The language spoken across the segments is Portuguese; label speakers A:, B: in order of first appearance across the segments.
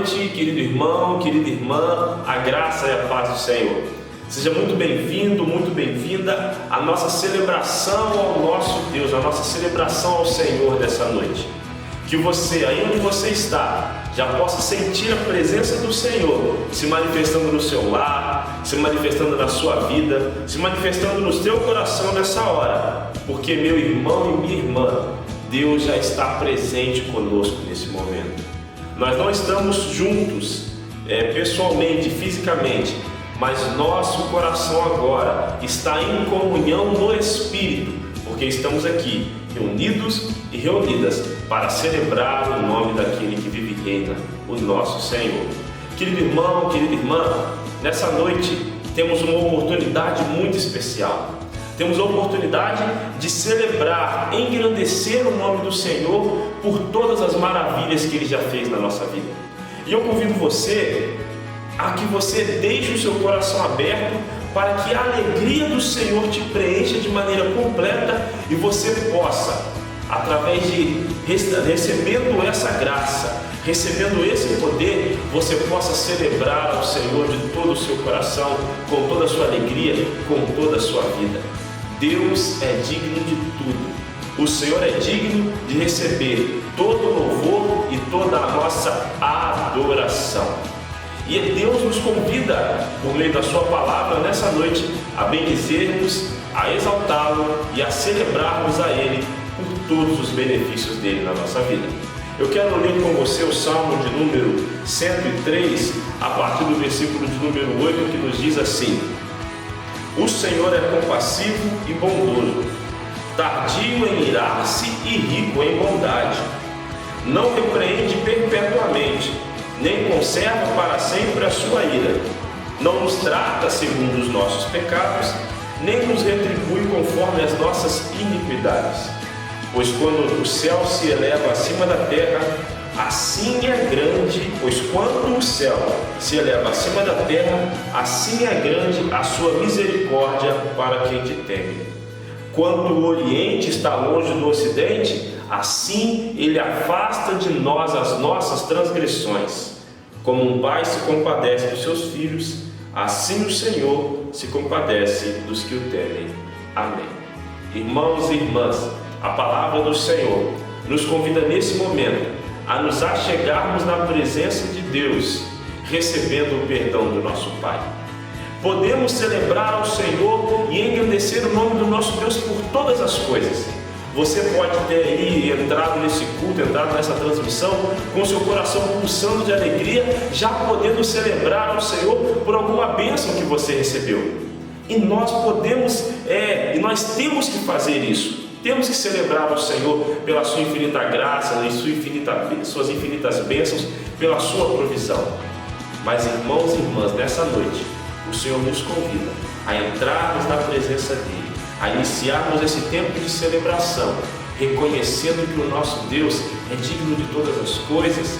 A: noite, querido irmão, querida irmã, a graça e a paz do Senhor. Seja muito bem-vindo, muito bem-vinda à nossa celebração ao nosso Deus, à nossa celebração ao Senhor dessa noite. Que você, aí onde você está, já possa sentir a presença do Senhor se manifestando no seu lar, se manifestando na sua vida, se manifestando no seu coração nessa hora. Porque, meu irmão e minha irmã, Deus já está presente conosco nesse momento. Nós não estamos juntos pessoalmente, fisicamente, mas nosso coração agora está em comunhão no Espírito, porque estamos aqui reunidos e reunidas para celebrar o nome daquele que vive e reina, o nosso Senhor. Querido irmão, querida irmã, nessa noite temos uma oportunidade muito especial. Temos a oportunidade de celebrar, engrandecer o nome do Senhor por todas as maravilhas que Ele já fez na nossa vida. E eu convido você a que você deixe o seu coração aberto para que a alegria do Senhor te preencha de maneira completa e você possa, através de recebendo essa graça, recebendo esse poder, você possa celebrar ao Senhor de todo o seu coração, com toda a sua alegria, com toda a sua vida. Deus é digno de tudo. O Senhor é digno de receber todo o louvor e toda a nossa adoração. E Deus nos convida, por meio da sua palavra, nessa noite, a bendizermos, a exaltá-lo e a celebrarmos a Ele por todos os benefícios dele na nossa vida. Eu quero ler com você o Salmo de número 103, a partir do versículo de número 8, que nos diz assim: O Senhor é compassivo e bondoso, tardio em irar-se e rico em bondade. Não repreende perpetuamente, nem conserva para sempre a sua ira. Não nos trata segundo os nossos pecados, nem nos retribui conforme as nossas iniquidades. Pois quando o céu se eleva acima da terra, assim é grande, pois quando o céu se eleva acima da terra, assim é grande a sua misericórdia para quem te teme. Quando o Oriente está longe do Ocidente, assim Ele afasta de nós as nossas transgressões. Como um pai se compadece dos seus filhos, assim o Senhor se compadece dos que o temem. Amém. Irmãos e irmãs, a palavra do Senhor nos convida nesse momento a nos achegarmos na presença de Deus, recebendo o perdão do nosso Pai. Podemos celebrar ao Senhor e engrandecer o nome do nosso Deus por todas as coisas. Você pode ter aí entrado nesse culto, entrado nessa transmissão com seu coração pulsando de alegria, já podendo celebrar ao Senhor por alguma bênção que você recebeu. E nós podemos, e nós temos que fazer isso. Temos que celebrar ao Senhor pela sua infinita graça e suas infinitas bênçãos, pela sua provisão. Mas, irmãos e irmãs, nessa noite, o Senhor nos convida a entrarmos na presença dEle, a iniciarmos esse tempo de celebração, reconhecendo que o nosso Deus é digno de todas as coisas,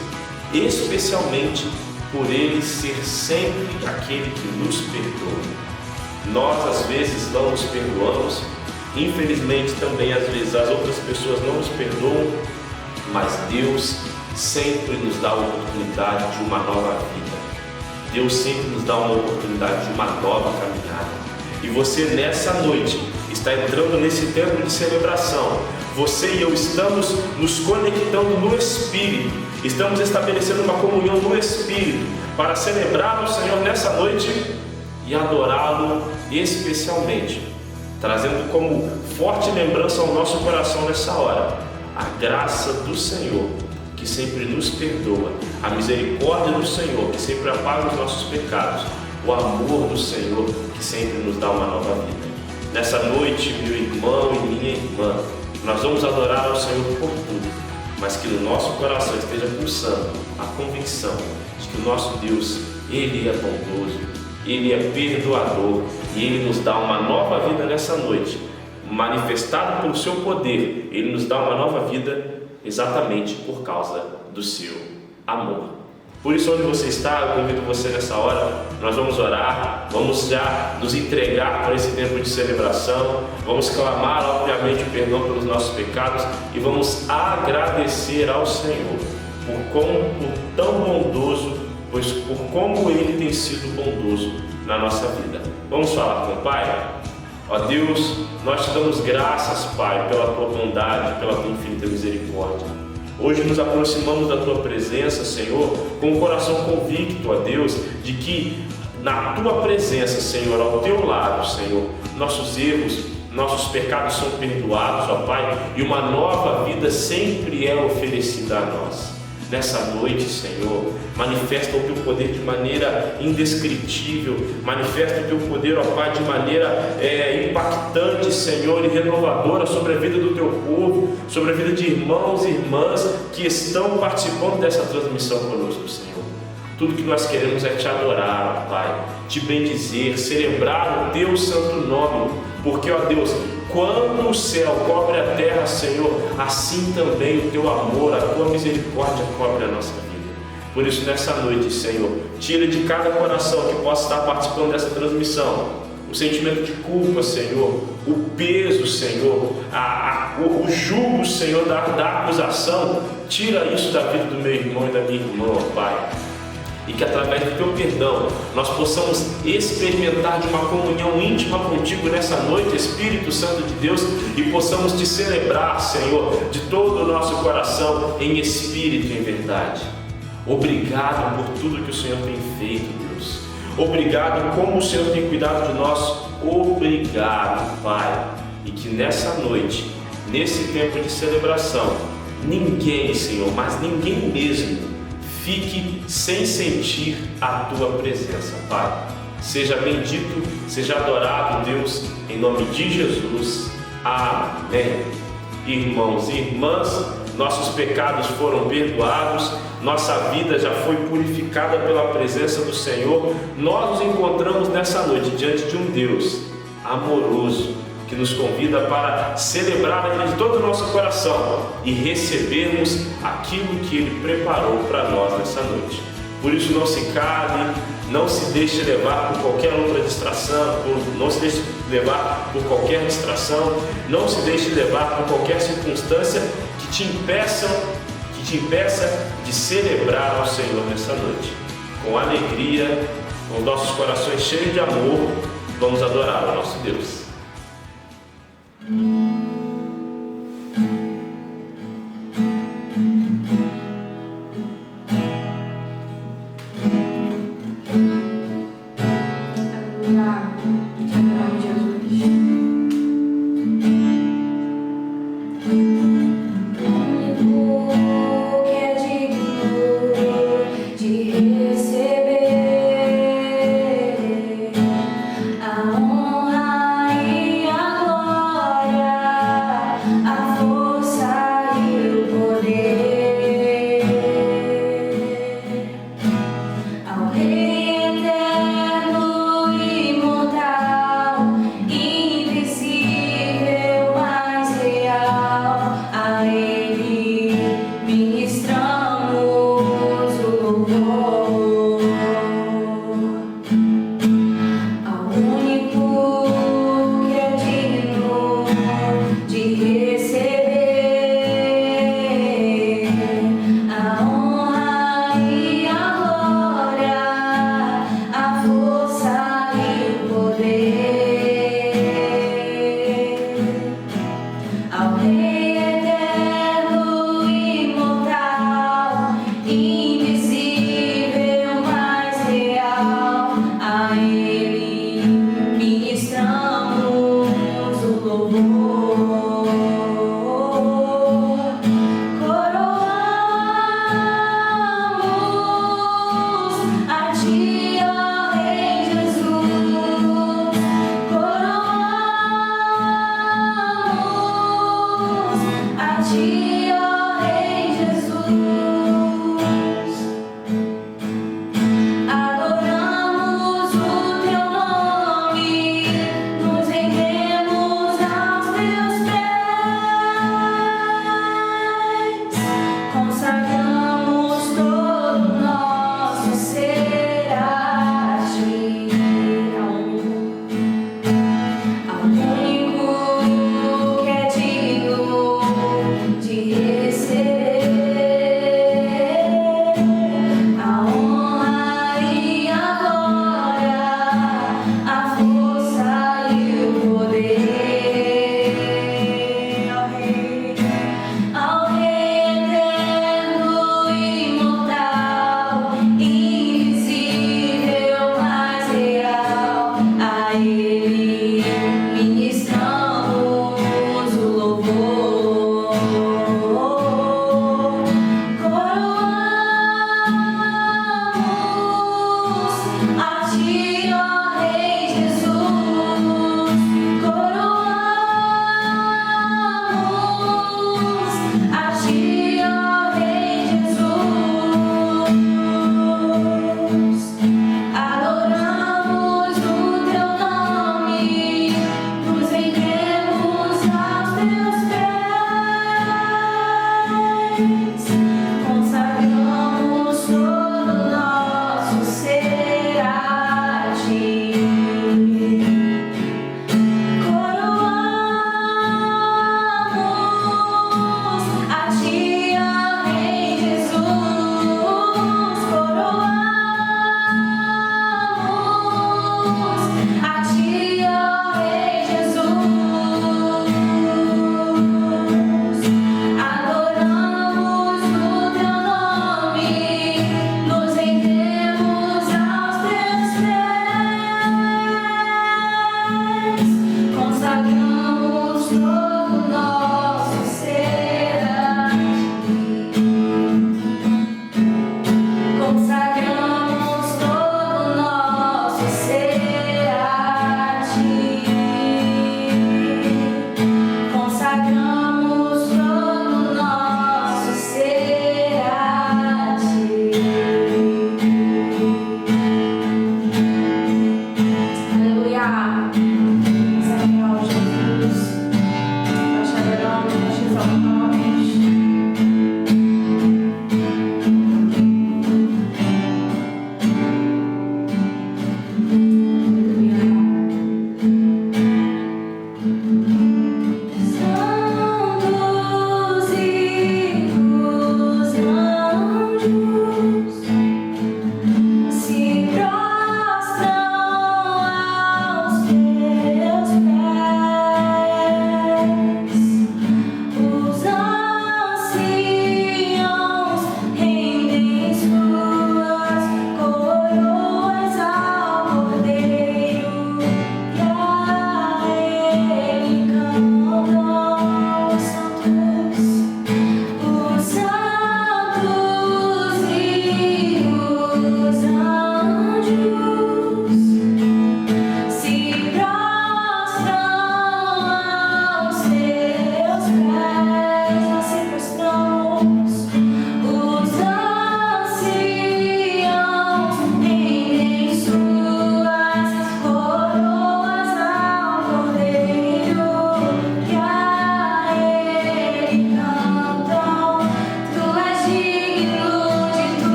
A: especialmente por Ele ser sempre aquele que nos perdoa. Nós, às vezes, não nos perdoamos, infelizmente também, às vezes, as outras pessoas não nos perdoam, mas Deus sempre nos dá a oportunidade de uma nova vida. Deus sempre nos dá uma oportunidade de uma nova caminhada. E você, nessa noite, está entrando nesse tempo de celebração. Você e eu estamos nos conectando no Espírito, estamos estabelecendo uma comunhão no Espírito para celebrar o Senhor nessa noite e adorá-lo especialmente, trazendo como forte lembrança ao nosso coração nessa hora a graça do Senhor, que sempre nos perdoa, a misericórdia do Senhor, que sempre apaga os nossos pecados, o amor do Senhor, que sempre nos dá uma nova vida. Nessa noite, meu irmão e minha irmã, nós vamos adorar ao Senhor por tudo, mas que no nosso coração esteja pulsando a convicção de que o nosso Deus, Ele é bondoso, Ele é perdoador e Ele nos dá uma nova vida nessa noite. Manifestado pelo seu poder, Ele nos dá uma nova vida exatamente por causa do seu amor. Por isso, onde você está, eu convido você nessa hora, nós vamos orar, vamos já nos entregar para esse tempo de celebração, vamos clamar, obviamente, o perdão pelos nossos pecados e vamos agradecer ao Senhor por tão bondoso, pois por como Ele tem sido bondoso na nossa vida. Vamos falar com o Pai? Ó Deus, nós te damos graças, Pai, pela Tua bondade, pela Tua infinita misericórdia. Hoje nos aproximamos da Tua presença, Senhor, com o coração convicto, ó Deus, de que na Tua presença, Senhor, ao Teu lado, Senhor, nossos erros, nossos pecados são perdoados, ó Pai, e uma nova vida sempre é oferecida a nós. Nessa noite, Senhor, manifesta o Teu poder de maneira indescritível, manifesta o Teu poder, ó Pai, de maneira impactante, Senhor, e renovadora sobre a vida do Teu povo, sobre a vida de irmãos e irmãs que estão participando dessa transmissão conosco, Senhor. Tudo que nós queremos é Te adorar, ó Pai, Te bendizer, celebrar o Teu santo nome, porque, ó Deus, quando o céu cobre a terra, Senhor, assim também o Teu amor, a Tua misericórdia cobre a nossa vida. Por isso, nessa noite, Senhor, tira de cada coração que possa estar participando dessa transmissão o sentimento de culpa, Senhor, o peso, Senhor, o jugo, Senhor, da acusação. Tira isso da vida do meu irmão e da minha irmã, ó Pai. E que através do Teu perdão nós possamos experimentar de uma comunhão íntima contigo nessa noite, Espírito Santo de Deus, e possamos Te celebrar, Senhor, de todo o nosso coração, em espírito e em verdade. Obrigado por tudo que o Senhor tem feito, Deus. Obrigado como o Senhor tem cuidado de nós. Obrigado, Pai. E que nessa noite, nesse tempo de celebração, ninguém, Senhor, mas ninguém mesmo, fique sem sentir a Tua presença, Pai. Seja bendito, seja adorado, Deus, em nome de Jesus. Amém. Irmãos e irmãs, nossos pecados foram perdoados, nossa vida já foi purificada pela presença do Senhor. Nós nos encontramos nessa noite diante de um Deus amoroso, que nos convida para celebrar Ele de todo o nosso coração e recebermos aquilo que Ele preparou para nós nessa noite. Por isso, não se cale, não se deixe levar por qualquer outra distração, não se deixe levar por qualquer distração, não se deixe levar por qualquer circunstância que te impeça de celebrar ao Senhor nessa noite. Com alegria, com os nossos corações cheios de amor, vamos adorar o nosso Deus.
B: De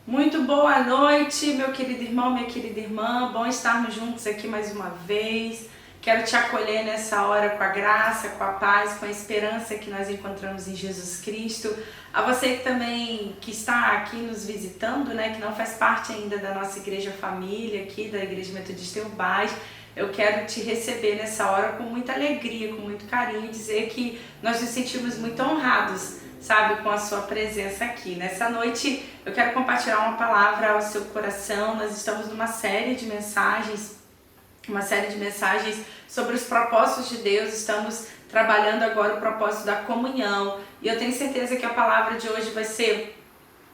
B: Muito boa noite, meu querido irmão, minha querida irmã. Bom estarmos juntos aqui mais uma vez. Quero te acolher nessa hora com a graça, com a paz, com a esperança que nós encontramos em Jesus Cristo. A você também que está aqui nos visitando, né, que não faz parte ainda da nossa igreja família aqui, da Igreja Metodista Eubás, eu quero te receber nessa hora com muita alegria, com muito carinho, e dizer que nós nos sentimos muito honrados, sabe, com a sua presença aqui. Nessa noite eu quero compartilhar uma palavra ao seu coração. Nós estamos numa série de mensagens, sobre os propósitos de Deus. Estamos trabalhando agora o propósito da comunhão, e eu tenho certeza que a palavra de hoje vai ser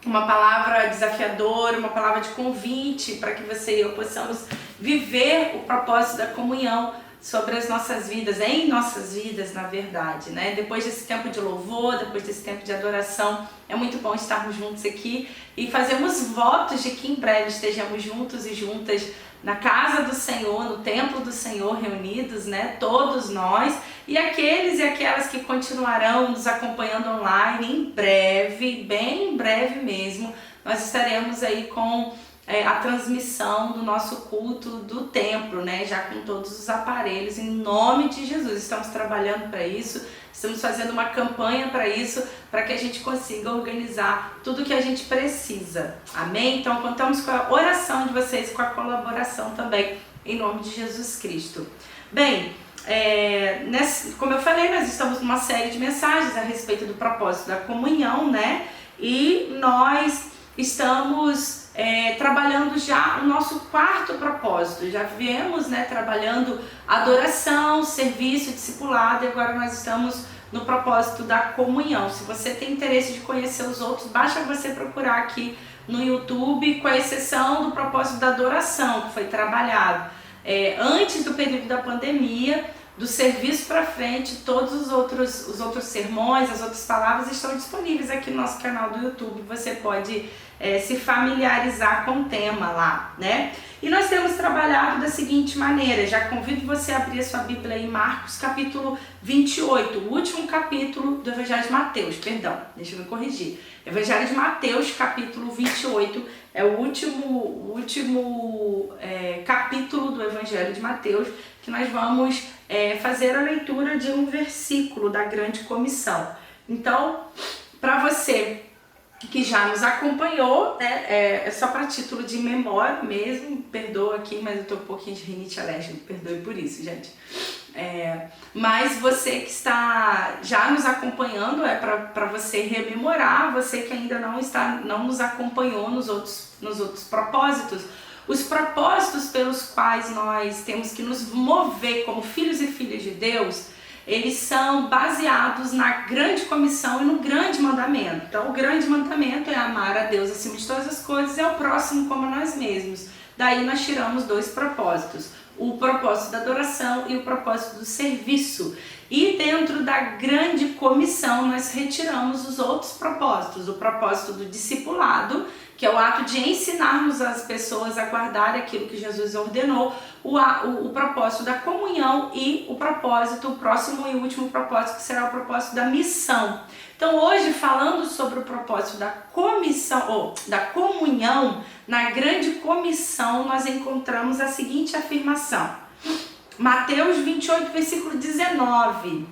B: uma palavra desafiadora, uma palavra de convite para que você e eu possamos viver o propósito da comunhão sobre as nossas vidas, em nossas vidas, na verdade, né? Depois desse tempo de louvor, depois desse tempo de adoração, é muito bom estarmos juntos aqui e fazermos votos de que em breve estejamos juntos e juntas na casa do Senhor, no templo do Senhor, reunidos, né? Todos nós, e aqueles e aquelas que continuarão nos acompanhando online, em breve, bem em breve mesmo, nós estaremos aí com a transmissão do nosso culto do templo, né? Já com todos os aparelhos, em nome de Jesus. Estamos trabalhando para isso, estamos fazendo uma campanha para isso, para que a gente consiga organizar tudo que a gente precisa. Amém? Então contamos com a oração de vocês, com a colaboração também, em nome de Jesus Cristo. Bem, como eu falei, nós estamos numa série de mensagens a respeito do propósito da comunhão, né? E nós estamos trabalhando já o nosso quarto propósito. Já viemos, né, trabalhando adoração, serviço, discipulado, e agora nós estamos no propósito da comunhão. Se você tem interesse de conhecer os outros, basta você procurar aqui no YouTube, com a exceção do propósito da adoração, que foi trabalhado antes do período da pandemia. Do serviço para frente, todos os outros sermões, as outras palavras estão disponíveis aqui no nosso canal do YouTube. Você pode se familiarizar com o tema lá, né? E nós temos trabalhado da seguinte maneira. Já convido você a abrir a sua Bíblia em Marcos capítulo 28, o último capítulo do Evangelho de Mateus, perdão, deixa eu me corrigir. Evangelho de Mateus, capítulo 28, é o último capítulo do Evangelho de Mateus, que nós vamos fazer a leitura de um versículo da grande comissão. Então, para você que já nos acompanhou, né, é só para título de memória mesmo, perdoa aqui, mas eu tô um pouquinho de rinite alérgica, perdoe por isso, gente. Mas você que está já nos acompanhando, para você rememorar, você que ainda não nos acompanhou nos outros propósitos, os propósitos pelos quais nós temos que nos mover como filhos e filhas de Deus, eles são baseados na grande comissão e no grande mandamento. Então, o grande mandamento é amar a Deus acima de todas as coisas e ao próximo como a nós mesmos. Daí nós tiramos dois propósitos, o propósito da adoração e o propósito do serviço. E dentro da grande comissão nós retiramos os outros propósitos, o propósito do discipulado, que é o ato de ensinarmos as pessoas a guardar aquilo que Jesus ordenou, o propósito da comunhão e o próximo e último propósito, que será o propósito da missão. Então hoje, falando sobre o propósito da comissão, da comunhão, na grande comissão nós encontramos a seguinte afirmação. Mateus 28, versículo 19.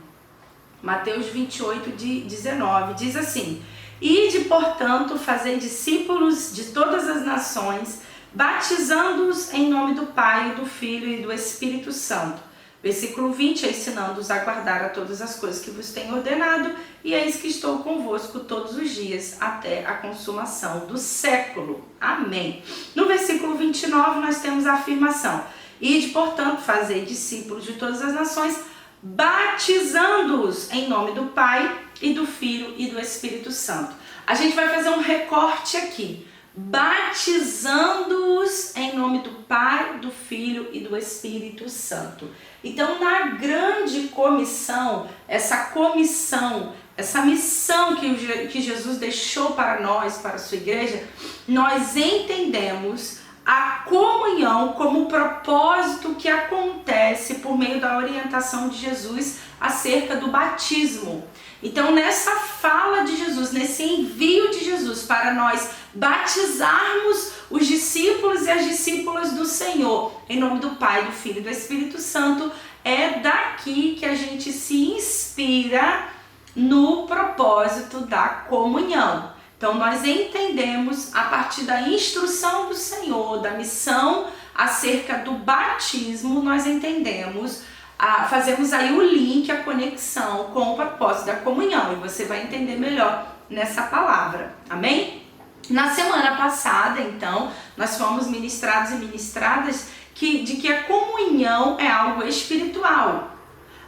B: Mateus 28, 19, diz assim: Ide, portanto, fazer discípulos de todas as nações, batizando-os em nome do Pai, do Filho e do Espírito Santo. Versículo 20, ensinando-os a guardar a todas as coisas que vos tenho ordenado, e eis que estou convosco todos os dias, até a consumação do século. Amém. No versículo 29, nós temos a afirmação: Ide, portanto, fazer discípulos de todas as nações, batizando-os em nome do Pai e do Filho e do Espírito Santo. A gente vai fazer um recorte aqui. Batizando-os em nome do Pai, do Filho e do Espírito Santo. Então, na grande comissão, essa missão que Jesus deixou para nós, para a sua igreja, nós entendemos a comunhão como propósito que acontece por meio da orientação de Jesus acerca do batismo. Então, nessa fala de Jesus, nesse envio de Jesus para nós batizarmos os discípulos e as discípulas do Senhor. Em nome do Pai, do Filho e do Espírito Santo, é daqui que a gente se inspira no propósito da comunhão. Então nós entendemos a partir da instrução do Senhor, da missão acerca do batismo, nós entendemos, fazemos aí o link, a conexão com o propósito da comunhão, e você vai entender melhor nessa palavra, amém? Na semana passada, então, nós fomos ministrados e ministradas de que a comunhão é algo espiritual.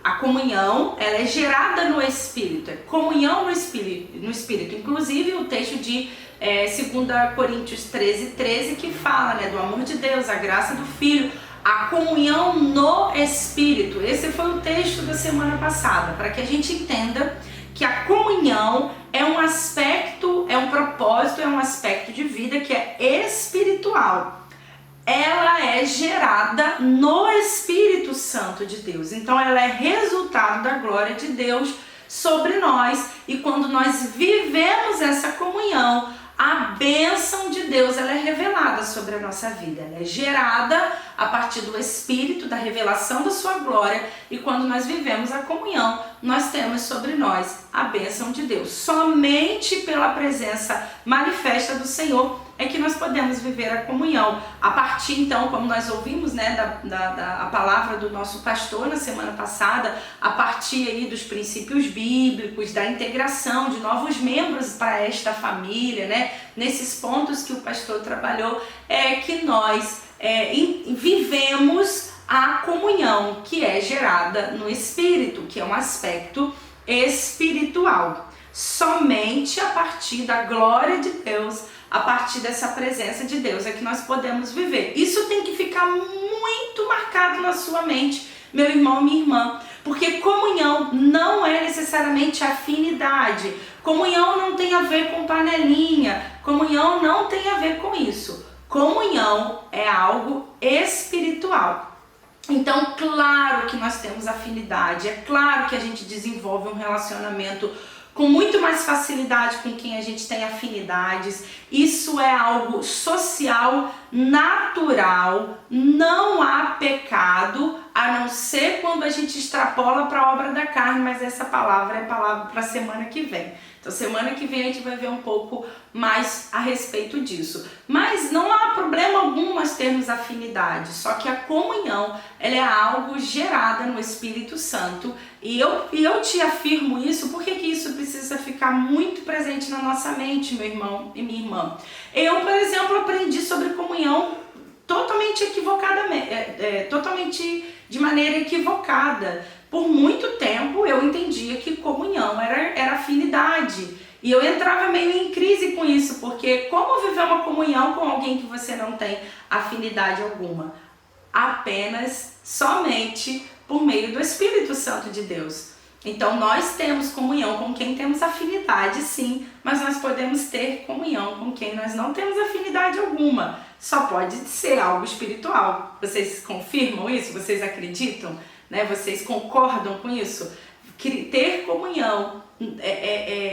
B: A comunhão, ela é gerada no Espírito, é comunhão no Espírito. Inclusive o texto de 2 Coríntios 13, que fala, né, do amor de Deus, a graça do Filho, a comunhão no Espírito. Esse foi o texto da semana passada, para que a gente entenda que a comunhão é um aspecto, é um propósito, é um aspecto de vida que é espiritual. Ela é gerada no Espírito Santo de Deus. Então ela é resultado da glória de Deus sobre nós. E quando nós vivemos essa comunhão, a bênção de Deus, ela é revelada sobre a nossa vida. Ela é gerada a partir do Espírito, da revelação da sua glória. E quando nós vivemos a comunhão, nós temos sobre nós a bênção de Deus. Somente pela presença manifesta do Senhor é que nós podemos viver a comunhão. A partir, então, como nós ouvimos, né, a palavra do nosso pastor na semana passada, a partir aí dos princípios bíblicos, da integração de novos membros para esta família, né, nesses pontos que o pastor trabalhou, é que nós vivemos a comunhão que é gerada no Espírito, que é um aspecto espiritual. Somente a partir da glória de Deus, a partir dessa presença de Deus é que nós podemos viver. Isso tem que ficar muito marcado na sua mente, meu irmão, minha irmã, porque comunhão não é necessariamente afinidade. Comunhão não tem a ver com panelinha, comunhão não tem a ver com isso. Comunhão é algo espiritual. Então, claro que nós temos afinidade, é claro que a gente desenvolve um relacionamento com muito mais facilidade com quem a gente tem afinidades. Isso é algo social, natural, não há pecado, a não ser quando a gente extrapola para a obra da carne, mas essa palavra é palavra para a semana que vem. Então semana que vem a gente vai ver um pouco mais a respeito disso. Mas não há problema algum nós termos afinidade, só que a comunhão, ela é algo gerada no Espírito Santo. E eu te afirmo isso, porque que isso precisa ficar muito presente na nossa mente, meu irmão e minha irmã. Eu, por exemplo, aprendi sobre comunhão totalmente equivocadamente, totalmente de maneira equivocada. Por muito tempo eu entendia que comunhão era afinidade. E eu entrava meio em crise com isso, porque como viver uma comunhão com alguém que você não tem afinidade alguma? Apenas, somente por meio do Espírito Santo de Deus. Então nós temos comunhão com quem temos afinidade, sim, mas nós podemos ter comunhão com quem nós não temos afinidade alguma. Só pode ser algo espiritual. Vocês confirmam isso? Vocês acreditam? Né? Vocês concordam com isso? Que ter comunhão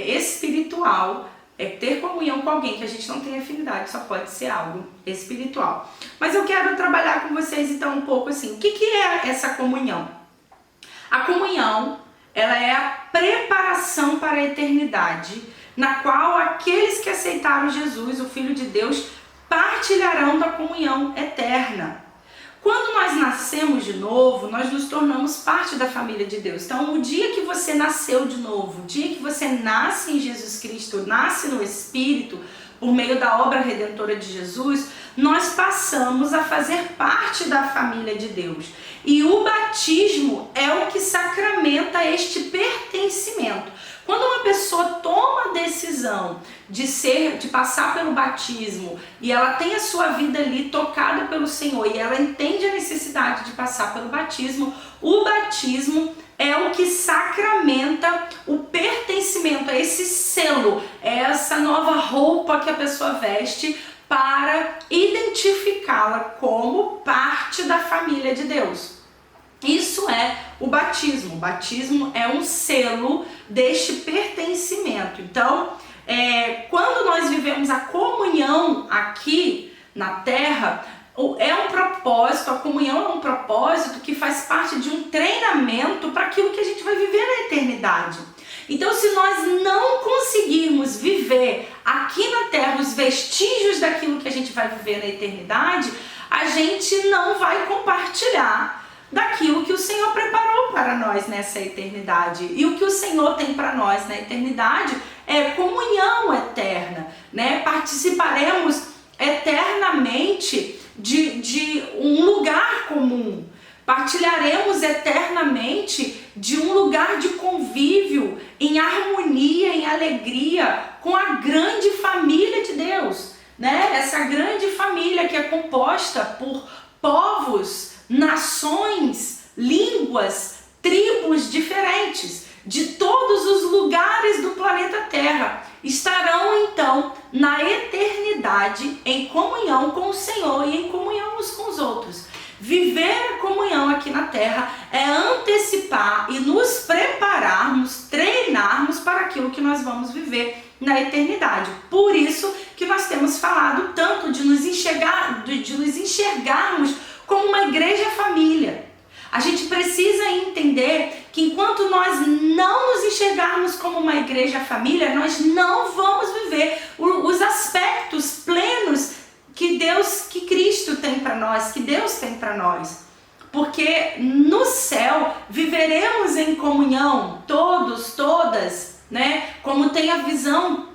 B: espiritual, ter comunhão com alguém que a gente não tem afinidade, só pode ser algo espiritual. Mas eu quero trabalhar com vocês então um pouco assim, o que é essa comunhão? A comunhão, ela é a preparação para a eternidade, na qual aqueles que aceitaram Jesus, o Filho de Deus, partilharão da comunhão eterna. Quando nós nascemos de novo, nós nos tornamos parte da família de Deus. Então, o dia que você nasceu de novo, o dia que você nasce em Jesus Cristo, nasce no Espírito, por meio da obra redentora de Jesus, nós passamos a fazer parte da família de Deus. E o batismo é o que sacramenta este pertencimento. Quando uma pessoa toma a decisão de passar pelo batismo e ela tem a sua vida ali tocada pelo Senhor e ela entende a necessidade de passar pelo batismo, o batismo é o que sacramenta o pertencimento, é esse selo, é essa nova roupa que a pessoa veste para identificá-la como parte da família de Deus. Isso é o batismo. O batismo é um selo deste pertencimento. Então, Quando nós vivemos a comunhão aqui na terra, é um propósito, a comunhão é um propósito que faz parte de um treinamento para aquilo que a gente vai viver na eternidade. Então, se nós não conseguirmos viver aqui na terra os vestígios daquilo que a gente vai viver na eternidade, a gente não vai compartilhar daquilo que o Senhor preparou para nós nessa eternidade. E o que o Senhor tem para nós na eternidade é comunhão eterna, né? Participaremos eternamente de um lugar comum. Partilharemos eternamente de um lugar de convívio, em harmonia, em alegria, com a grande família de Deus, né? Essa grande família que é composta por povos, nações, línguas, tribos diferentes, de todos os lugares do planeta Terra, estarão então na eternidade em comunhão com o Senhor e em comunhão uns com os outros. Viver a comunhão aqui na Terra é antecipar e nos prepararmos, treinarmos para aquilo que nós vamos viver na eternidade. Por isso que nós temos falado tanto de nos enxergarmos como uma igreja família. A gente precisa entender que enquanto nós não nos enxergarmos como uma igreja família, nós não vamos viver os aspectos plenos que Cristo tem para nós, que Deus tem para nós. Porque no céu viveremos em comunhão, todos, todas, né? Como tem a visão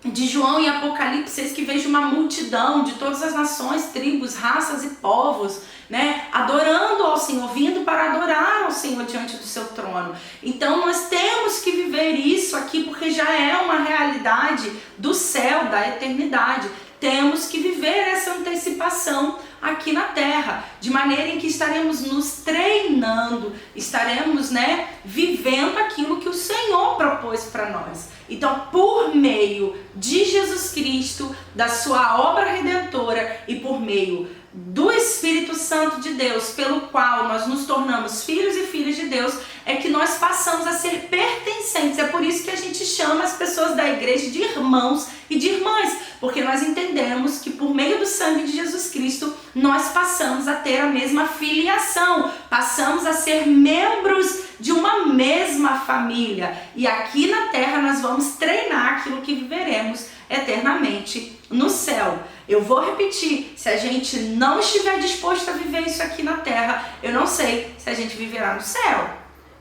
B: de João em Apocalipse, que vejo uma multidão de todas as nações, tribos, raças e povos, né? Adorando ao Senhor, vindo para adorar ao Senhor diante do seu trono. Então nós temos que viver isso aqui, porque já é uma realidade do céu, da eternidade. Temos que viver essa antecipação aqui na terra, de maneira em que estaremos nos treinando, estaremos, né, vivendo aquilo que o Senhor propôs para nós. Então, por meio de Jesus Cristo, da sua obra redentora e por meio do Espírito Santo de Deus, pelo qual nós nos tornamos filhos e filhas de Deus, é que nós passamos a ser pertencentes. É por isso que a gente chama as pessoas da igreja de irmãos e de irmãs, porque nós entendemos que por meio do sangue de Jesus Cristo, nós passamos a ter a mesma filiação, passamos a ser membros de uma mesma família. E aqui na terra nós vamos treinar aquilo que viveremos eternamente no céu. Eu vou repetir, se a gente não estiver disposto a viver isso aqui na terra, eu não sei se a gente viverá no céu.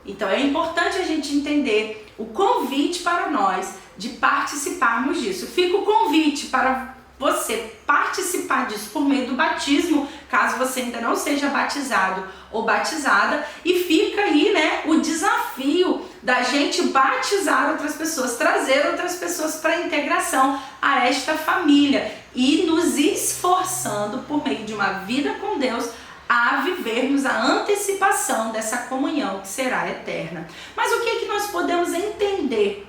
B: Então é importante a gente entender o convite para nós de participarmos disso. Fica o convite para você participar disso por meio do batismo, caso você ainda não seja batizado ou batizada, e fica aí, né, o desafio da gente batizar outras pessoas, trazer outras pessoas para a integração a esta família e nos esforçando por meio de uma vida com Deus a vivermos a antecipação dessa comunhão que será eterna. Mas o que é que nós podemos entender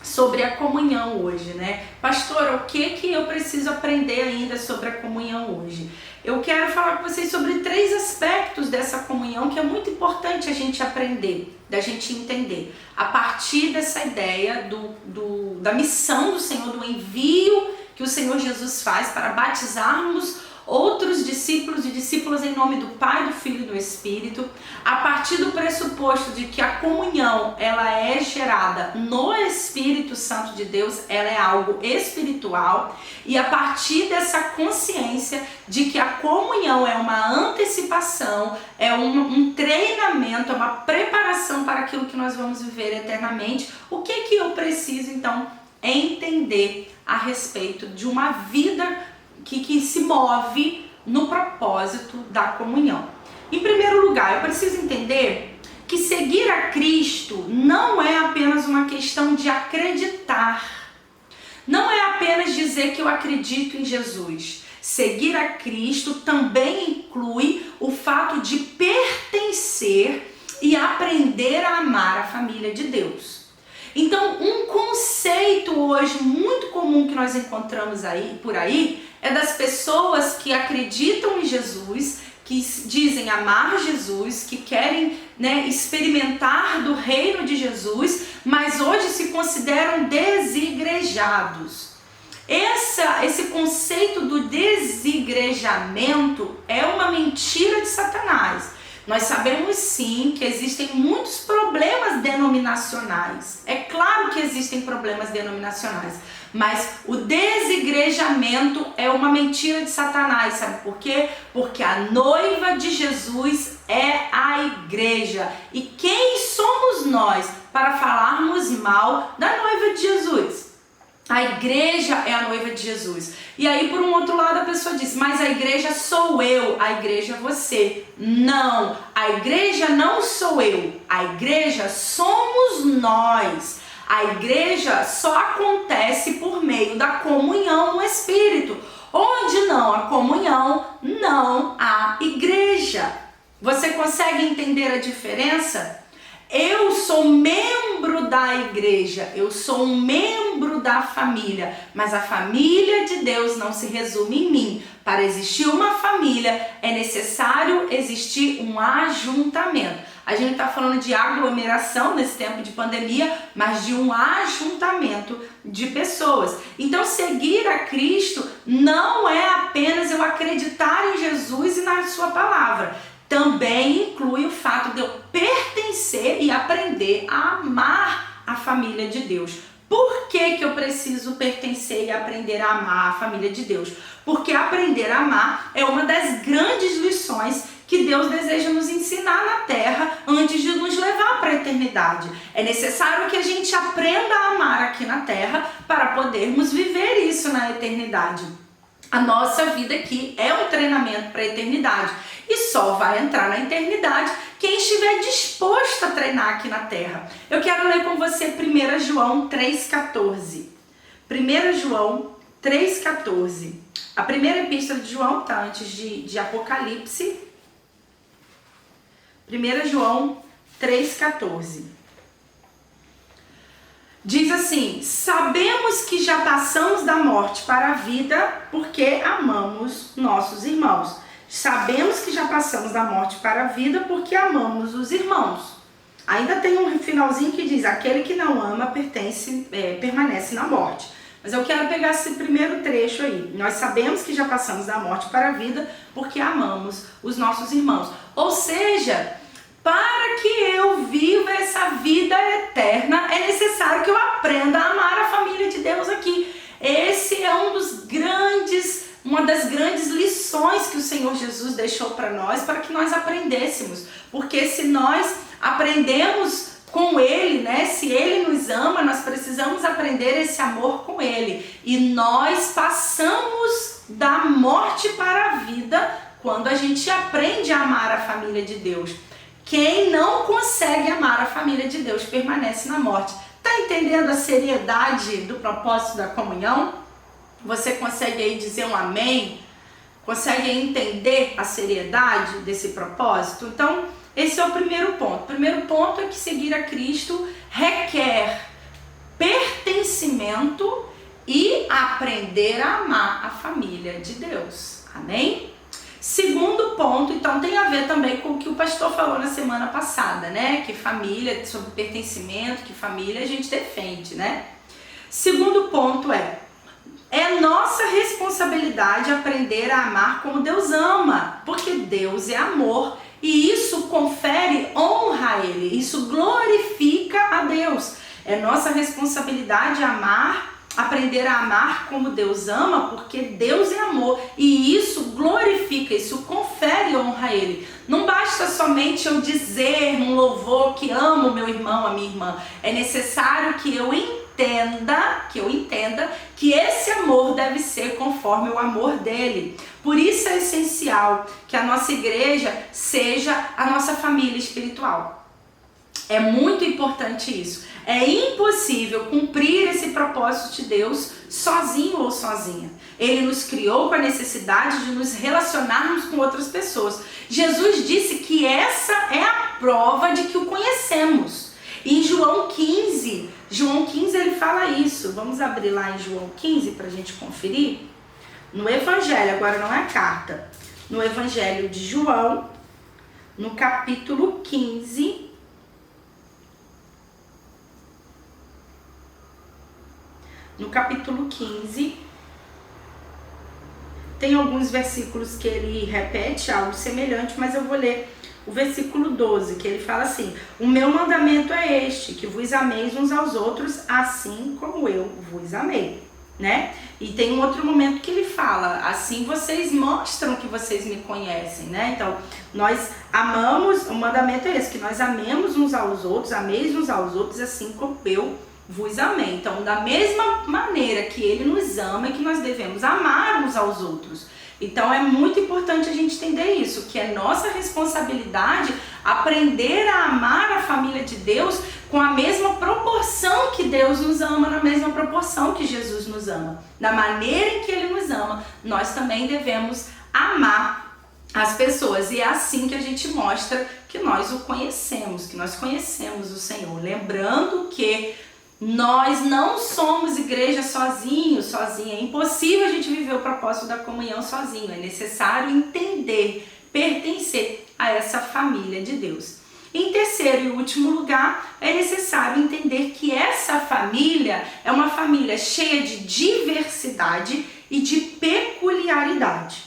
B: sobre a comunhão hoje, né? Pastor, o que eu preciso aprender ainda sobre a comunhão hoje? Eu quero falar com vocês sobre 3 aspectos dessa comunhão que é muito importante a gente aprender, da gente entender. A partir dessa ideia da missão do Senhor, do envio que o Senhor Jesus faz para batizarmos outros discípulos e discípulas em nome do Pai, do Filho e do Espírito, a partir do pressuposto de que a comunhão ela é gerada no Espírito Santo de Deus, ela é algo espiritual, e a partir dessa consciência de que a comunhão é uma antecipação, é um treinamento, é uma preparação para aquilo que nós vamos viver eternamente. O que eu preciso então entender a respeito de uma vida que se move no propósito da comunhão? Em primeiro lugar, eu preciso entender que seguir a Cristo não é apenas uma questão de acreditar. Não é apenas dizer que eu acredito em Jesus. Seguir a Cristo também inclui o fato de pertencer e aprender a amar a família de Deus. Então, um conceito hoje muito comum que nós encontramos por aí é das pessoas que acreditam em Jesus, que dizem amar Jesus, que querem, né, experimentar do reino de Jesus, mas hoje se consideram desigrejados. Esse conceito do desigrejamento é uma mentira de Satanás. Nós sabemos sim que existem muitos problemas denominacionais. É claro que existem problemas denominacionais, mas o desigrejamento é uma mentira de Satanás, sabe por quê? Porque a noiva de Jesus é a igreja. E quem somos nós para falarmos mal da noiva de Jesus? A igreja é a noiva de Jesus. E aí, por um outro lado, a pessoa diz, mas a igreja sou eu, a igreja é você. Não, a igreja não sou eu, a igreja somos nós. A igreja só acontece por meio da comunhão no Espírito. Onde não há comunhão, não há igreja. Você consegue entender a diferença? Eu sou membro da igreja, eu sou um membro da família, mas a família de Deus não se resume em mim. Para existir uma família é necessário existir um ajuntamento. A gente está falando de aglomeração nesse tempo de pandemia, mas de um ajuntamento de pessoas. Então, seguir a Cristo não é apenas eu acreditar em Jesus e na sua palavra. Também inclui o fato de eu pertencer e aprender a amar a família de Deus. Por que eu preciso pertencer e aprender a amar a família de Deus? Porque aprender a amar é uma das grandes lições que Deus deseja nos ensinar na terra antes de nos levar para a eternidade. É necessário que a gente aprenda a amar aqui na terra para podermos viver isso na eternidade. A nossa vida aqui é um treinamento para a eternidade. E só vai entrar na eternidade quem estiver disposto a treinar aqui na terra. Eu quero ler com você 1 João 3,14. 1 João 3,14. A primeira epístola de João está antes de Apocalipse. 1 João 3,14. Diz assim: sabemos que já passamos da morte para a vida porque amamos nossos irmãos. Sabemos que já passamos da morte para a vida porque amamos os irmãos. Ainda tem um finalzinho que diz, aquele que não ama permanece na morte. Mas eu quero pegar esse primeiro trecho aí. Nós sabemos que já passamos da morte para a vida porque amamos os nossos irmãos. Ou seja, para que eu viva essa vida eterna, é necessário que eu aprenda a amar a família de Deus aqui. Esse é uma das grandes lições que o Senhor Jesus deixou para nós, para que nós aprendêssemos. Porque se nós aprendemos com Ele, né? Se Ele nos ama, nós precisamos aprender esse amor com Ele. E nós passamos da morte para a vida quando a gente aprende a amar a família de Deus. Quem não consegue amar a família de Deus permanece na morte. Está entendendo a seriedade do propósito da comunhão? Você consegue aí dizer um amém? Consegue entender a seriedade desse propósito? Então, esse é o primeiro ponto. O primeiro ponto é que seguir a Cristo requer pertencimento e aprender a amar a família de Deus. Amém? Segundo ponto, então tem a ver também com o que o pastor falou na semana passada, né? Que família, sobre pertencimento, que família a gente defende, né? Segundo ponto é nossa responsabilidade aprender a amar como Deus ama, porque Deus é amor e isso confere honra a Ele, isso glorifica a Deus. É nossa responsabilidade aprender a amar como Deus ama, porque Deus é amor e isso glorifica, isso confere honra a Ele. Não basta somente eu dizer num louvor que amo meu irmão, a minha irmã. É necessário que eu entenda que esse amor deve ser conforme o amor dele. Por isso é essencial que a nossa igreja seja a nossa família espiritual. É muito importante isso. É impossível cumprir esse propósito de Deus sozinho ou sozinha. Ele nos criou com a necessidade de nos relacionarmos com outras pessoas. Jesus disse que essa é a prova de que o conhecemos. E em João 15 ele fala isso. Vamos abrir lá em João 15 para a gente conferir. No Evangelho, agora não é a carta. no Evangelho de João, no capítulo 15. No capítulo 15, tem alguns versículos que ele repete algo semelhante, mas eu vou ler o versículo 12, que ele fala assim: o meu mandamento é este, que vos ameis uns aos outros, assim como eu vos amei, né? E tem um outro momento que ele fala: assim vocês mostram que vocês me conhecem, né? Então, nós amamos, o mandamento é esse, que nós amemos uns aos outros, ameis uns aos outros, assim como eu vos amei. Então, da mesma maneira que ele nos ama, é que nós devemos amar uns aos outros. Então, é muito importante a gente entender isso, que é nossa responsabilidade aprender a amar a família de Deus com a mesma proporção que Deus nos ama, na mesma proporção que Jesus nos ama. Da maneira em que ele nos ama, nós também devemos amar as pessoas. E é assim que a gente mostra que nós o conhecemos, que nós conhecemos o Senhor. Lembrando que nós não somos igreja sozinha. É impossível a gente viver o propósito da comunhão sozinho. É necessário entender, pertencer a essa família de Deus. Em terceiro e último lugar, é necessário entender que essa família é uma família cheia de diversidade e de peculiaridade.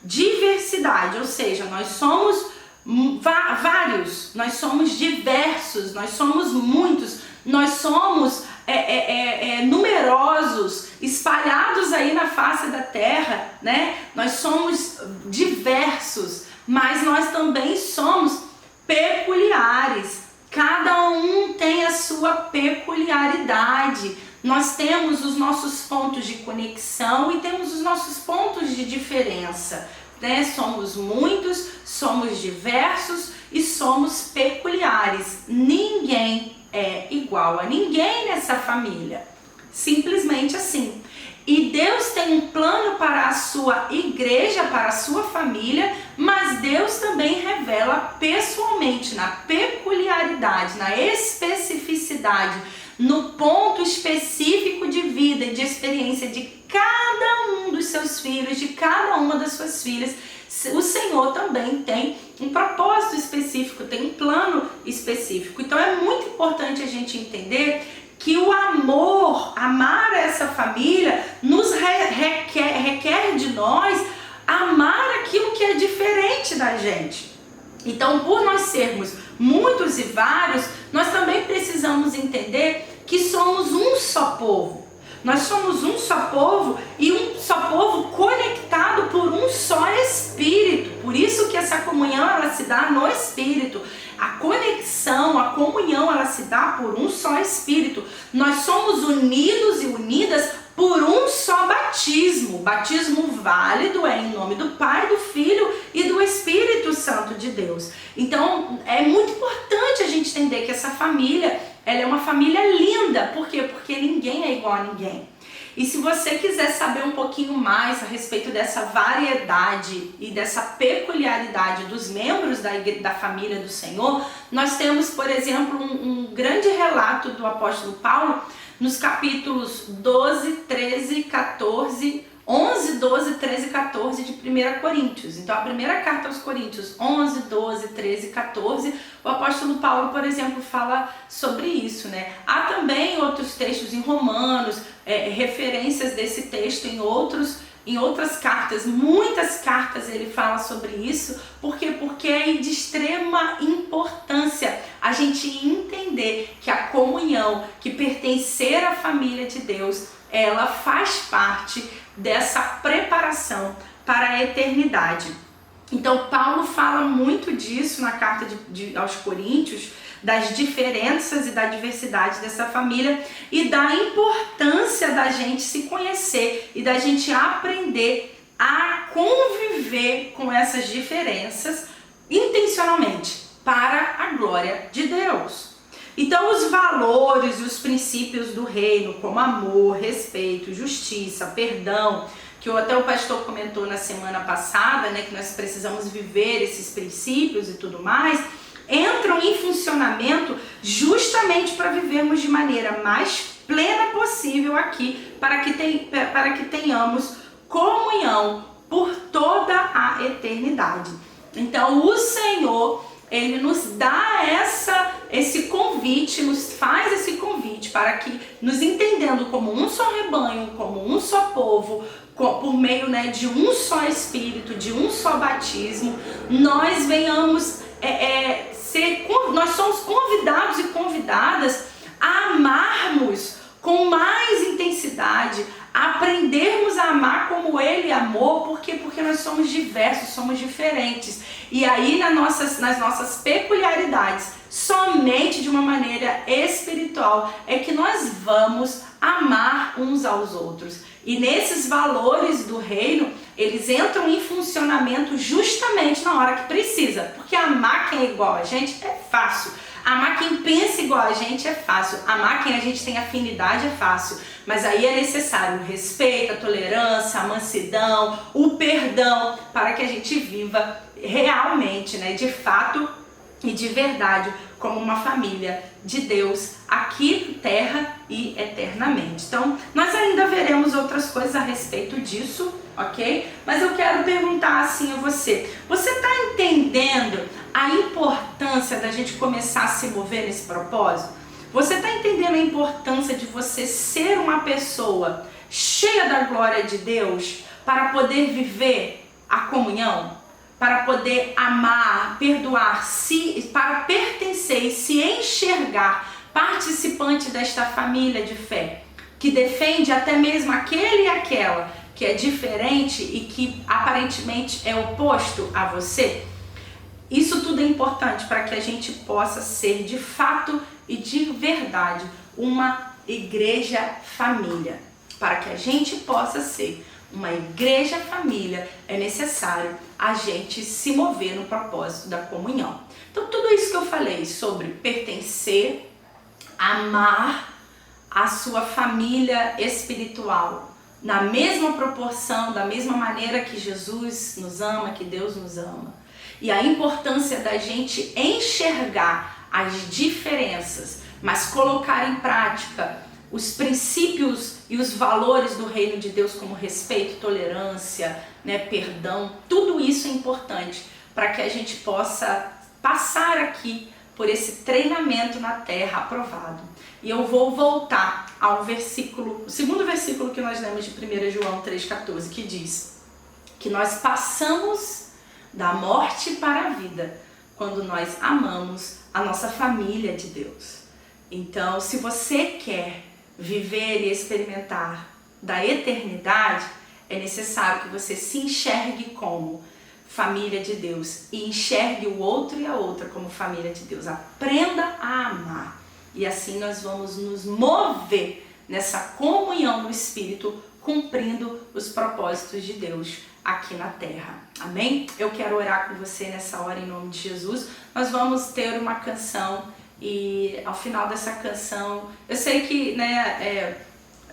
B: Diversidade, ou seja, nós somos vários, nós somos diversos, nós somos muitos. Nós somos numerosos, espalhados aí na face da terra, né? Nós somos diversos, mas nós também somos peculiares. Cada um tem a sua peculiaridade. Nós temos os nossos pontos de conexão e temos os nossos pontos de diferença, né? Somos muitos, somos diversos e somos peculiares. Ninguém é igual a ninguém nessa família, simplesmente assim. E Deus tem um plano para a sua igreja, para a sua família, mas Deus também revela pessoalmente, na peculiaridade, na especificidade, no ponto específico de vida e de experiência de cada um dos seus filhos, de cada uma das suas filhas. O Senhor também tem um propósito específico, tem um plano específico. Então é muito importante a gente entender que o amor, amar essa família, nos requer de nós amar aquilo que é diferente da gente. Então, por nós sermos muitos e vários, nós também precisamos entender que somos um só povo. Nós somos um só povo e um só povo conectado por um só Espírito. Por isso que essa comunhão ela se dá no Espírito. A conexão, a comunhão ela se dá por um só Espírito. Nós somos unidos e unidas por um só batismo. Batismo válido é em nome do Pai, do Filho e do Espírito Santo de Deus. Então é muito importante a gente entender que essa família ela é uma família linda. Por quê? Porque ninguém é igual a ninguém. E se você quiser saber um pouquinho mais a respeito dessa variedade e dessa peculiaridade dos membros da família do Senhor, nós temos, por exemplo, um grande relato do apóstolo Paulo nos capítulos 12, 13, 14, 11, 12, 13 e 14 de 1 Coríntios. Então, a primeira carta aos Coríntios, 11, 12, 13 e 14, o apóstolo Paulo, por exemplo, fala sobre isso, né? Há também outros textos em Romanos, referências desse texto em outras cartas. Muitas cartas ele fala sobre isso. Por quê? Porque é de extrema importância a gente entender que a comunhão, que pertencer à família de Deus, ela faz parte dessa preparação para a eternidade. Então Paulo fala muito disso na carta aos Coríntios, das diferenças e da diversidade dessa família e da importância da gente se conhecer e da gente aprender a conviver com essas diferenças intencionalmente para a glória de Deus. Então os valores e os princípios do reino, como amor, respeito, justiça, perdão, que até o pastor comentou na semana passada, né, que nós precisamos viver esses princípios e tudo mais, entram em funcionamento justamente para vivermos de maneira mais plena possível aqui, para que tenhamos comunhão por toda a a eternidade. Então o Senhor, Ele nos dá esse convite, nos faz esse convite para que, nos entendendo como um só rebanho, como um só povo, por meio, né, de um só Espírito, de um só batismo, nós venhamos nós somos convidados e convidadas a amarmos com mais intensidade, a aprendermos a amar como Ele amou. Por quê? Porque nós somos diversos, somos diferentes. E aí nas nossas peculiaridades, somente de uma maneira espiritual é que nós vamos amar uns aos outros. E nesses valores do reino, eles entram em funcionamento justamente na hora que precisa. Porque amar quem é igual a gente é fácil. Amar quem pensa igual a gente é fácil. Amar quem a gente tem afinidade é fácil. Mas aí é necessário o respeito, a tolerância, a mansidão, o perdão, para que a gente viva realmente, né, de fato e de verdade, como uma família de Deus aqui na terra e eternamente. Então, nós ainda veremos outras coisas a respeito disso, ok? Mas eu quero perguntar assim a você: você está entendendo a importância da gente começar a se mover nesse propósito? Você está entendendo a importância de você ser uma pessoa cheia da glória de Deus para poder viver a comunhão? Para poder amar, perdoar, para pertencer e se enxergar participante desta família de fé, que defende até mesmo aquele e aquela que é diferente e que aparentemente é oposto a você? Isso tudo é importante para que a gente possa ser de fato e de verdade uma igreja família. Para que a gente possa ser uma igreja família, é necessário a gente se mover no propósito da comunhão. Então tudo isso que eu falei sobre pertencer, amar a sua família espiritual na mesma proporção, da mesma maneira que Jesus nos ama, que Deus nos ama, e a importância da gente enxergar as diferenças, mas colocar em prática os princípios e os valores do reino de Deus, como respeito, tolerância, né, perdão. Tudo isso é importante para que a gente possa passar aqui por esse treinamento na terra aprovado. E eu vou voltar ao versículo, o segundo versículo que nós lemos de 1 João 3,14, que diz que nós passamos da morte para a vida quando nós amamos a nossa família de Deus. Então, se você quer viver e experimentar da eternidade, é necessário que você se enxergue como família de Deus e enxergue o outro e a outra como família de Deus. Aprenda a amar. E assim nós vamos nos mover nessa comunhão no Espírito, cumprindo os propósitos de Deus aqui na terra. Amém? Eu quero orar com você nessa hora em nome de Jesus. Nós vamos ter uma canção e ao final dessa canção, eu sei que, né,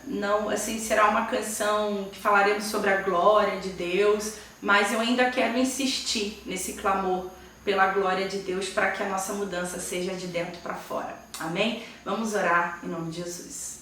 B: não, assim, será uma canção que falaremos sobre a glória de Deus, mas eu ainda quero insistir nesse clamor pela glória de Deus para que a nossa mudança seja de dentro para fora. Amém? Vamos orar em nome de Jesus.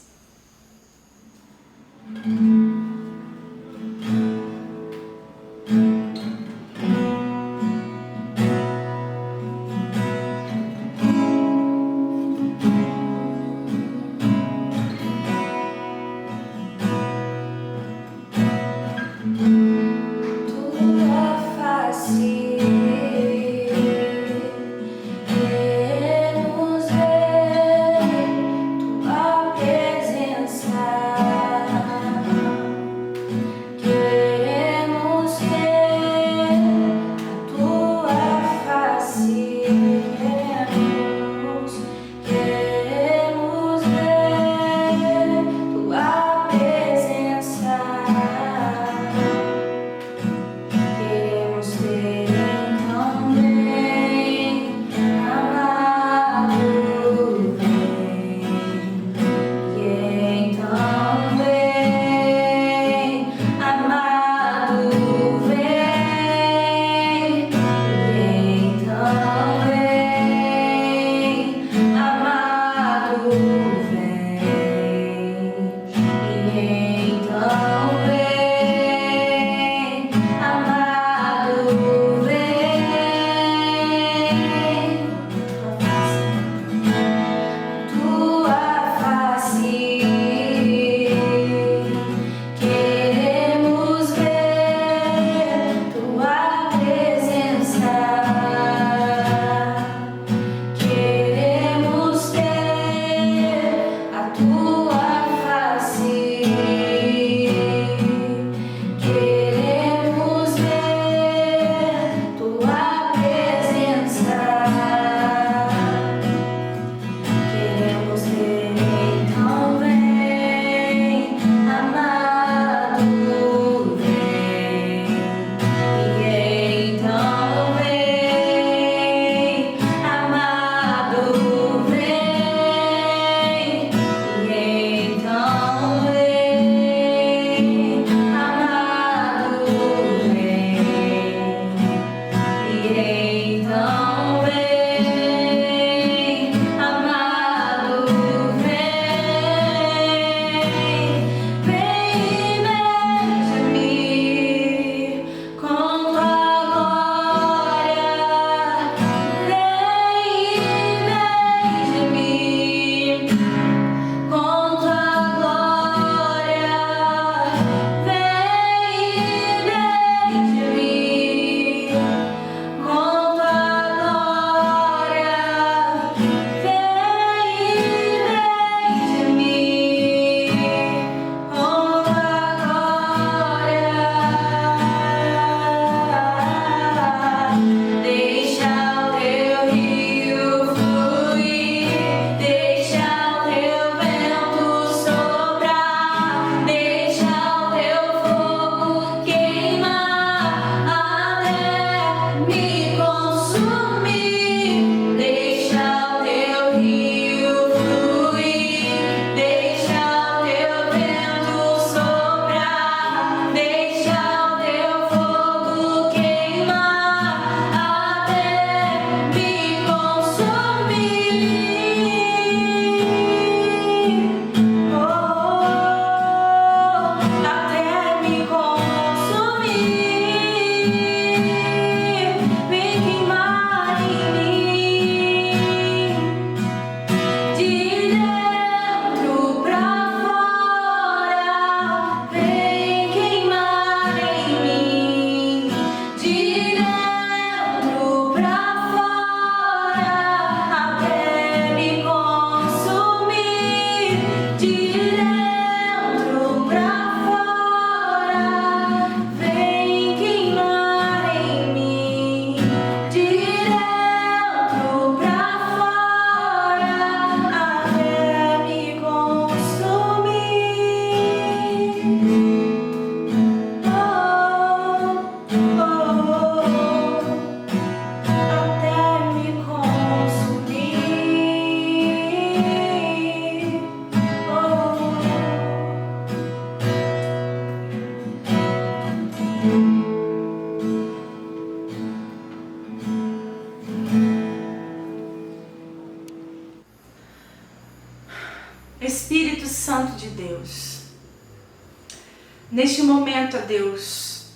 B: neste momento, ó Deus,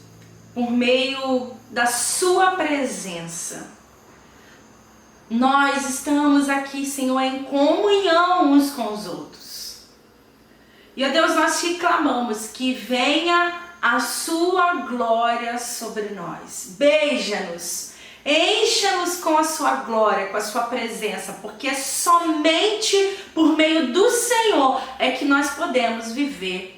B: por meio da sua presença, nós estamos aqui, Senhor, em comunhão uns com os outros. E, ó Deus, nós te clamamos que venha a sua glória sobre nós. Beija-nos, encha-nos com a sua glória, com a sua presença, porque é somente por meio do Senhor é que nós podemos viver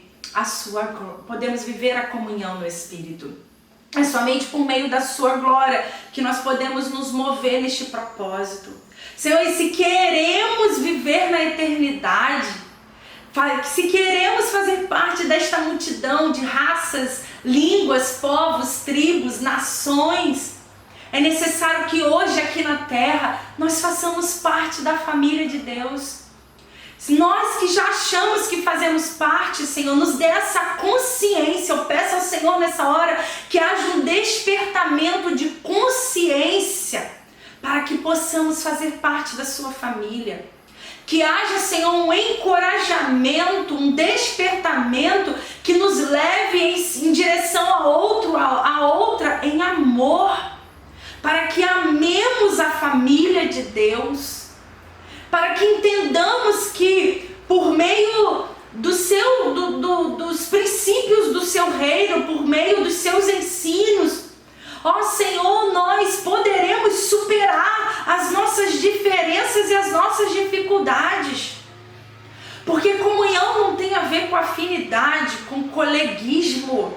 B: a comunhão no Espírito. É somente por meio da sua glória que nós podemos nos mover neste propósito. Senhor, e se queremos viver na eternidade, se queremos fazer parte desta multidão de raças, línguas, povos, tribos, nações, é necessário que hoje aqui na terra nós façamos parte da família de Deus. Nós que já achamos que fazemos parte, Senhor, nos dê essa consciência. Eu peço ao Senhor nessa hora que haja um despertamento de consciência para que possamos fazer parte da sua família. Que haja, Senhor, um encorajamento, um despertamento que nos leve em direção a outra em amor, para que amemos a família de Deus, para que entendamos que por meio dos princípios do seu reino, por meio dos seus ensinos, ó Senhor, nós poderemos superar as nossas diferenças e as nossas dificuldades. Porque comunhão não tem a ver com afinidade, com coleguismo.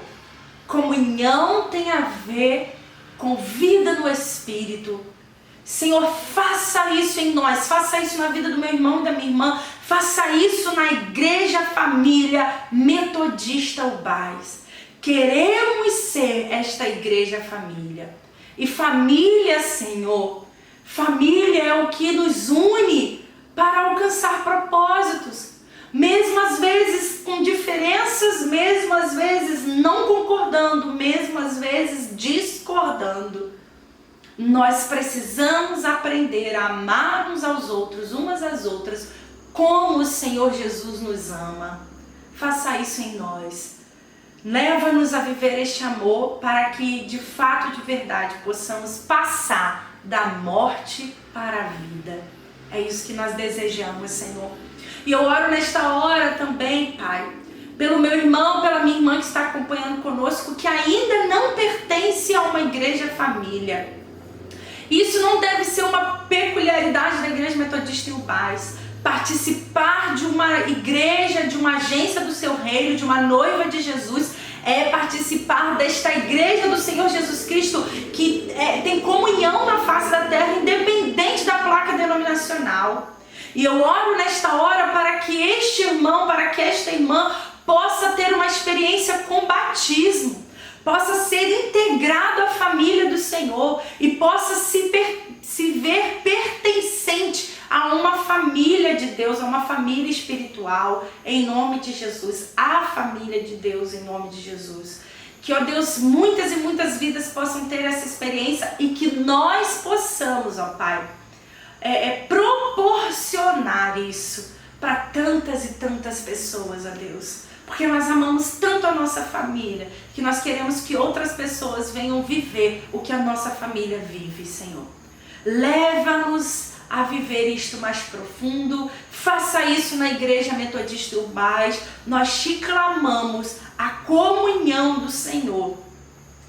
B: Comunhão tem a ver com vida no Espírito. Senhor, faça isso em nós, faça isso na vida do meu irmão e da minha irmã, faça isso na Igreja Família Metodista Ubás. Queremos ser esta Igreja Família. E família, Senhor, família é o que nos une para alcançar propósitos. Mesmo às vezes com diferenças, mesmo às vezes não concordando, mesmo às vezes discordando. Nós precisamos aprender a amar uns aos outros, umas às outras, como o Senhor Jesus nos ama. Faça isso em nós. Leva-nos a viver este amor para que, de fato, de verdade, possamos passar da morte para a vida. É isso que nós desejamos, Senhor. E eu oro nesta hora também, Pai, pelo meu irmão, pela minha irmã que está acompanhando conosco, que ainda não pertence a uma igreja família. Isso não deve ser uma peculiaridade da Igreja Metodista em Ubás. Participar de uma igreja, de uma agência do seu reino, de uma noiva de Jesus, é participar desta igreja do Senhor Jesus Cristo, que tem comunhão na face da terra, independente da placa denominacional. E eu oro nesta hora para que este irmão, para que esta irmã possa ter uma experiência com batismo, possa ser integrado à família do Senhor e possa se ver pertencente a uma família de Deus, a uma família espiritual, em nome de Jesus, a família de Deus, em nome de Jesus. Que, ó Deus, muitas e muitas vidas possam ter essa experiência e que nós possamos, ó Pai, proporcionar isso para tantas e tantas pessoas, ó Deus. Porque nós amamos tanto a nossa família, que nós queremos que outras pessoas venham viver o que a nossa família vive, Senhor. Leva-nos a viver isto mais profundo, faça isso na Igreja Metodista Ubás. Nós te clamamos a comunhão do Senhor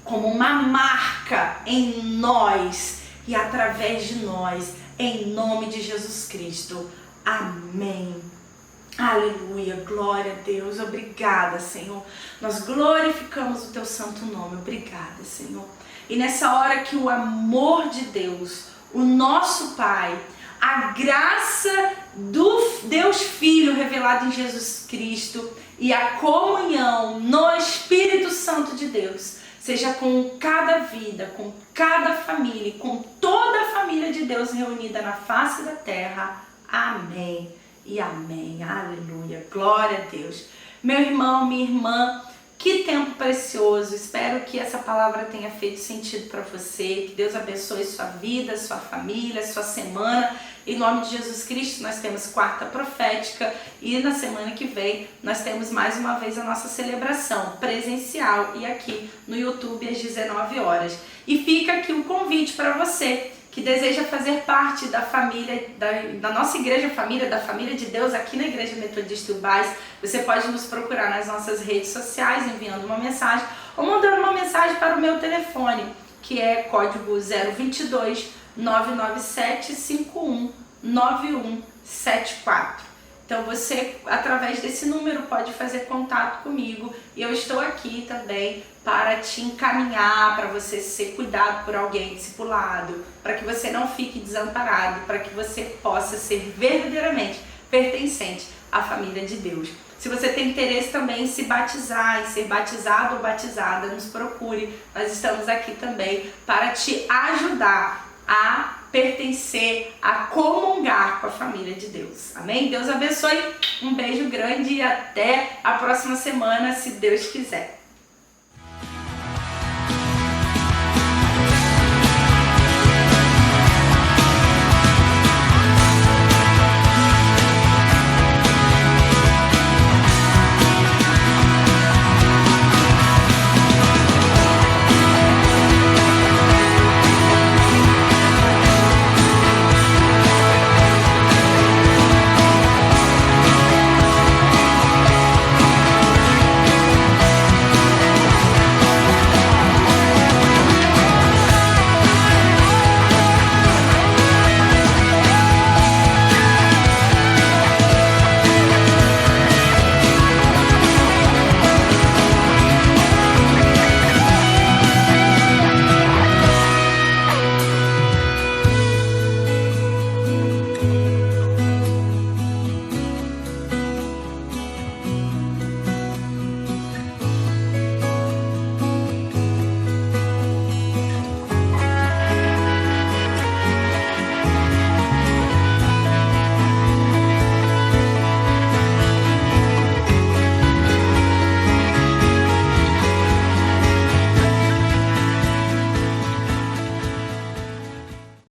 B: como uma marca em nós e através de nós, em nome de Jesus Cristo. Amém. Aleluia, glória a Deus, obrigada, Senhor. Nós glorificamos o teu santo nome, obrigada, Senhor. E nessa hora que o amor de Deus, o nosso Pai, a graça do Deus Filho revelado em Jesus Cristo e a comunhão no Espírito Santo de Deus seja com cada vida, com cada família, com toda a família de Deus reunida na face da terra. Amém e amém. Aleluia, glória a Deus. Meu irmão, minha irmã, Que tempo precioso, espero que essa palavra tenha feito sentido para você, que Deus abençoe sua vida, sua família, sua semana. Em nome de Jesus Cristo, nós temos quarta profética e na semana que vem nós temos mais uma vez a nossa celebração presencial e aqui no YouTube às 19 horas. E fica aqui um convite para você que deseja fazer parte da família, da nossa igreja família, da família de Deus aqui na Igreja Metodista Ubás. Você pode nos procurar nas nossas redes sociais, enviando uma mensagem ou mandando uma mensagem para o meu telefone, que é código 022 997 51 9174. Então você, através desse número, pode fazer contato comigo e eu estou aqui também para te encaminhar, para você ser cuidado por alguém discipulado, para que você não fique desamparado, para que você possa ser verdadeiramente pertencente à família de Deus. Se você tem interesse também em se batizar, em ser batizado ou batizada, nos procure. Nós estamos aqui também para te ajudar a pertencer, a comungar com a família de Deus. Amém? Deus abençoe, um beijo grande e até a próxima semana, se Deus quiser.